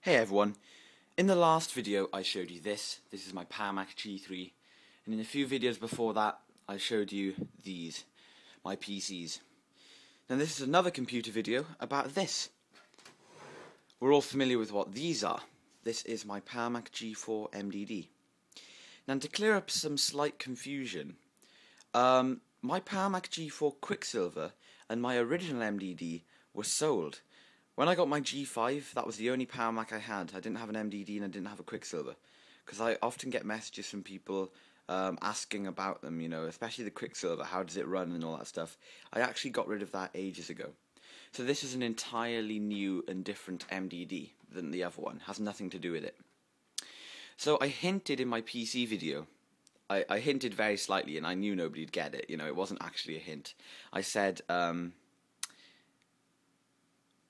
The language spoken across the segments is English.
Hey everyone, in the last video I showed you this is my PowerMac G3, and in a few videos before that I showed you these, my PCs. Now this is another computer video about this. We're all familiar with what these are. This is my PowerMac G4 MDD. Now to clear up some slight confusion, my PowerMac G4 Quicksilver and my original MDD were sold. When I got my G5, that was the only PowerMac I had. I didn't have an MDD and I didn't have a Quicksilver. Because I often get messages from people asking about them, you know, especially the Quicksilver, how does it run and all that stuff. I actually got rid of that ages ago. So this is an entirely new and different MDD than the other one. Has nothing to do with it. So I hinted in my PC video. I hinted very slightly and I knew nobody'd get it. You know, it wasn't actually a hint. I said...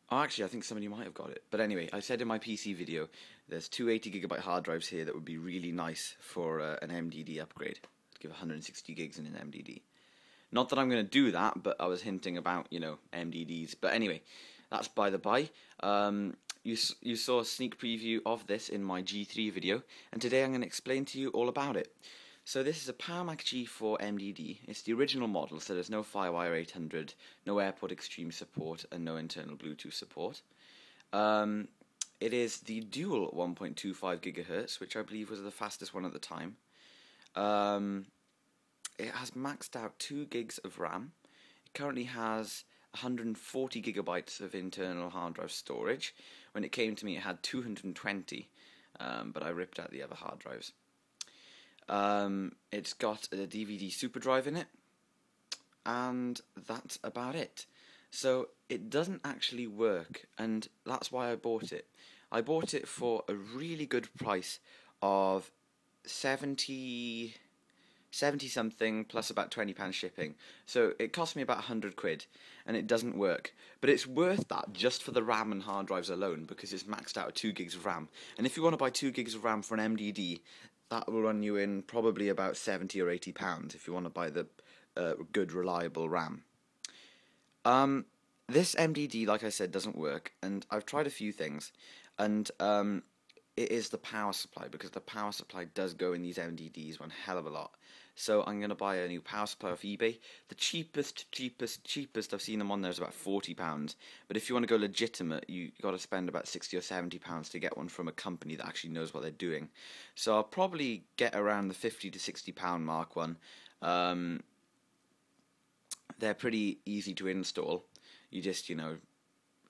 Oh, actually, I think somebody might have got it. But anyway, I said in my PC video, there's two 80GB hard drives here that would be really nice for an MDD upgrade. I'd give 160 gigs in an MDD. Not that I'm going to do that, but I was hinting about, you know, MDDs. But anyway, that's by the by. You saw a sneak preview of this in my G3 video, and today I'm going to explain to you all about it. So this is a PowerMac G4 MDD. It's the original model, so there's no Firewire 800, no Airport Extreme support, and no internal Bluetooth support. It is the dual 1.25 GHz, which I believe was the fastest one at the time. It has maxed out 2 gigs of RAM. It currently has 140 gigabytes of internal hard drive storage. When it came to me, it had 220, but I ripped out the other hard drives. It's got a DVD super drive in it, and that's about it. So it doesn't actually work, and that's why I bought it. I bought it for a really good price of 70 something plus about £20 shipping. So it cost me about 100 quid, and it doesn't work. But it's worth that just for the RAM and hard drives alone, because it's maxed out at 2 gigs of RAM. And if you want to buy 2 gigs of RAM for an MDD, that will run you in probably about £70 or £80 if you want to buy the good, reliable RAM. This MDD, like I said, doesn't work, and I've tried a few things, and it is the power supply, because the power supply does go in these MDDs one hell of a lot. So I'm going to buy a new power supply off eBay. The cheapest I've seen them on there is about £40. But if you want to go legitimate, you got to spend about £60 or £70 to get one from a company that actually knows what they're doing. So I'll probably get around the £50 to £60 mark one. They're pretty easy to install. You just, you know,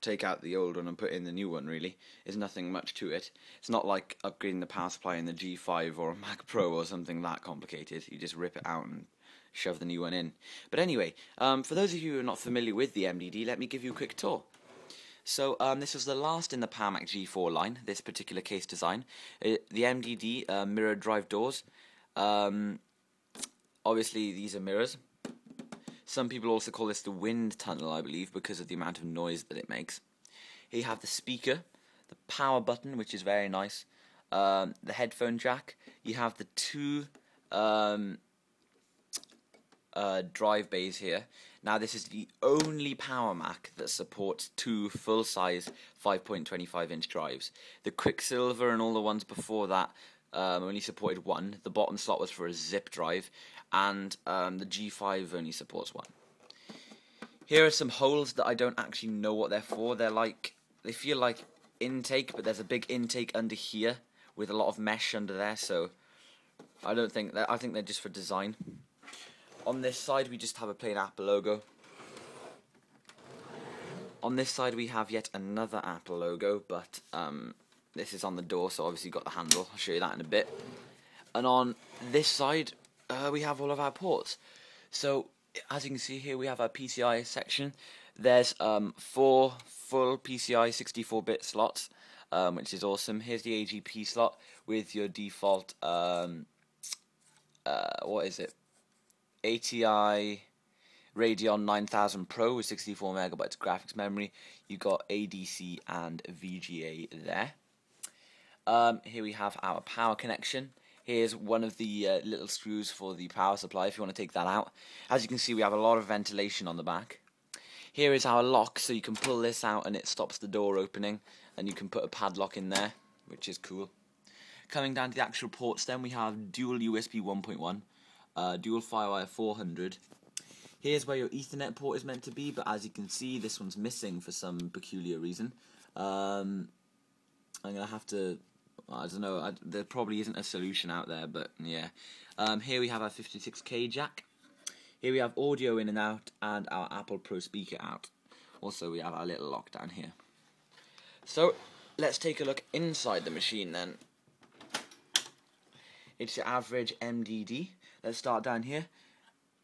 take out the old one and put in the new one, really. There's nothing much to it. It's not like upgrading the power supply in the G5 or a Mac Pro or something that complicated. You just rip it out and shove the new one in. But anyway, for those of you who are not familiar with the MDD, let me give you a quick tour. So this was the last in the PowerMac G4 line, this particular case design. The MDD mirror drive doors. Obviously these are mirrors. Some people also call this the wind tunnel, I believe, because of the amount of noise that it makes. Here you have the speaker, the power button, which is very nice, the headphone jack. You have the two drive bays here. Now this is the only PowerMac that supports two full-size 5.25-inch drives. The Quicksilver and all the ones before that only supported one. The bottom slot was for a zip drive, and the G5 only supports one. Here are some holes that I don't actually know what they're for. They feel like intake, but there's a big intake under here with a lot of mesh under there, so I think they're just for design. On this side we just have a plain Apple logo. On this side we have yet another Apple logo, but this is on the door, so obviously you've got the handle. I'll show you that in a bit. And on this side we have all of our ports. So as you can see here, we have our PCI section. There's 4 full PCI 64-bit slots, which is awesome. Here's the AGP slot with your default what is it? ATI Radeon 9000 Pro with 64 megabytes graphics memory. You got ADC and VGA there. Here we have our power connection. Here's one of the little screws for the power supply if you want to take that out. As you can see, we have a lot of ventilation on the back. Here is our lock, so you can pull this out and it stops the door opening, and you can put a padlock in there, which is cool. Coming down to the actual ports then, we have dual USB 1.1, dual Firewire 400. Here's where your Ethernet port is meant to be, but as you can see, this one's missing for some peculiar reason. I'm going to have to, I don't know, there probably isn't a solution out there, but yeah. Here we have our 56K jack. Here we have audio in and out, and our Apple Pro speaker out. Also, we have our little lock down here. So, let's take a look inside the machine then. It's your average MDD. Let's start down here.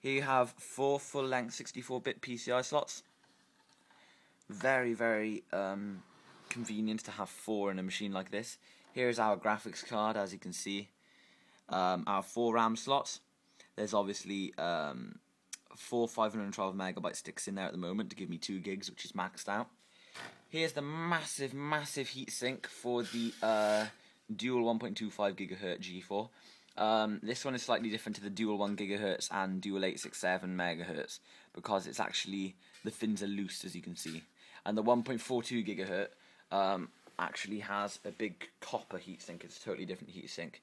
Here you have 4 full-length 64-bit PCI slots. Very, very convenient to have 4 in a machine like this. Here's our graphics card, as you can see. Our 4 RAM slots. There's obviously 4 512 megabyte sticks in there at the moment to give me 2 gigs, which is maxed out. Here's the massive, massive heatsink for the dual 1.25 gigahertz G4. This one is slightly different to the dual 1 gigahertz and dual 867 megahertz because it's actually, the fins are loose, as you can see. And the 1.42 gigahertz actually has a big copper heatsink. It's a totally different heatsink.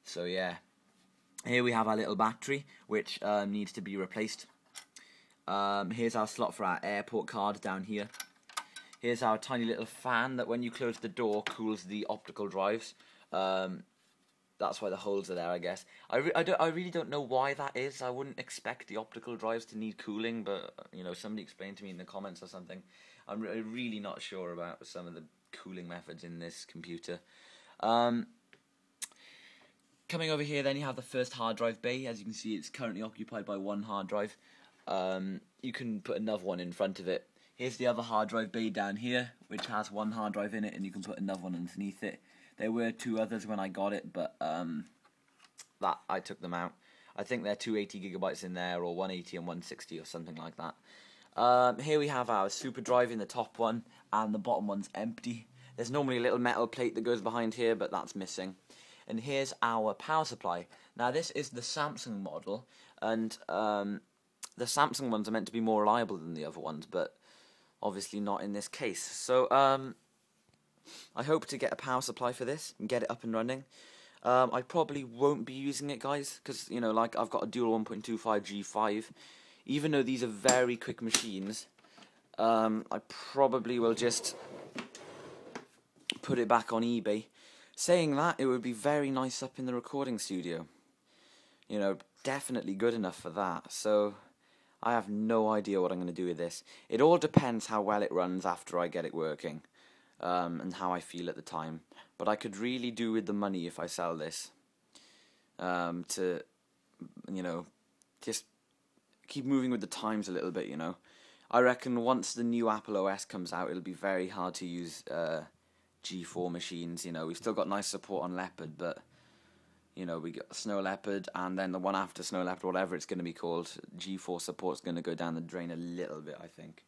So yeah. Here we have our little battery, which needs to be replaced. Here's our slot for our airport card down here. Here's our tiny little fan that when you close the door cools the optical drives. That's why the holes are there, I guess. I really don't know why that is. I wouldn't expect the optical drives to need cooling, but you know, somebody explain to me in the comments or something. I'm really not sure about some of the cooling methods in this computer. Coming over here, then you have the first hard drive bay. As you can see, it's currently occupied by 1 hard drive. You can put another one in front of it. Here's the other hard drive bay down here, which has 1 hard drive in it, and you can put another one underneath it. There were 2 others when I got it, but that I took them out. I think there are 280 gigabytes in there, or 180 and 160, or something like that. Here we have our super drive in the top one, and the bottom one's empty. There's normally a little metal plate that goes behind here, but that's missing. And here's our power supply. Now this is the Samsung model, and the Samsung ones are meant to be more reliable than the other ones, but obviously not in this case. So I hope to get a power supply for this and get it up and running. I probably won't be using it, guys, because you know, like I've got a dual 1.25 G5. Even though these are very quick machines, I probably will just put it back on eBay. Saying that, it would be very nice up in the recording studio. You know, definitely good enough for that. So, I have no idea what I'm going to do with this. It all depends how well it runs after I get it working. And how I feel at the time. But I could really do with the money if I sell this. To, you know, just keep moving with the times a little bit, you know. I reckon once the new Apple OS comes out, it'll be very hard to use G4 machines. You know, we've still got nice support on Leopard, but you know, we got Snow Leopard, and then the one after Snow Leopard, whatever it's going to be called, G4 support's going to go down the drain a little bit, I think.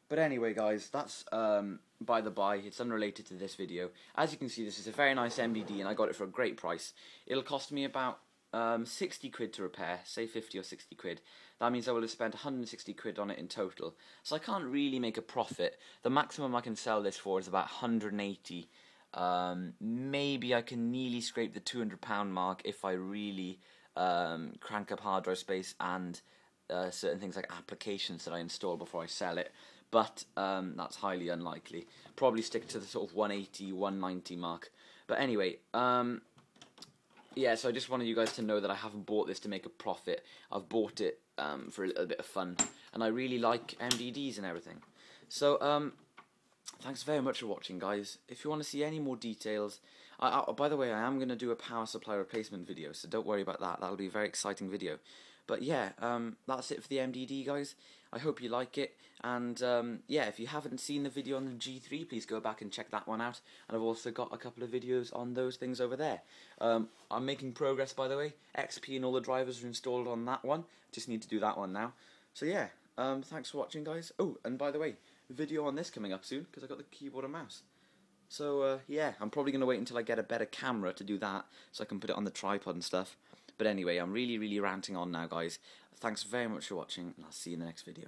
But anyway, guys, that's by the by. It's unrelated to this video. As you can see, this is a very nice MDD, and I got it for a great price. It'll cost me about 60 quid to repair, say 50 or 60 quid. That means I will have spent 160 quid on it in total. So I can't really make a profit. The maximum I can sell this for is about 180. Maybe I can nearly scrape the £200 mark if I really crank up hard drive space and certain things like applications that I install before I sell it. But that's highly unlikely. Probably stick to the sort of 180, 190 mark. But anyway, yeah, so I just wanted you guys to know that I haven't bought this to make a profit. I've bought it for a little bit of fun, and I really like MDDs and everything. So, thanks very much for watching, guys. If you want to see any more details, by the way, I am going to do a power supply replacement video, so don't worry about that. That'll be a very exciting video. But yeah, that's it for the MDD, guys. I hope you like it, and yeah, if you haven't seen the video on the G3, please go back and check that one out, and I've also got a couple of videos on those things over there. I'm making progress, by the way. XP and all the drivers are installed on that one. Just need to do that one now. So yeah, thanks for watching, guys. Oh, and by the way, video on this coming up soon, because I got the keyboard and mouse. So yeah, I'm probably going to wait until I get a better camera to do that, so I can put it on the tripod and stuff. But anyway, I'm really ranting on now, guys. Thanks very much for watching, and I'll see you in the next video.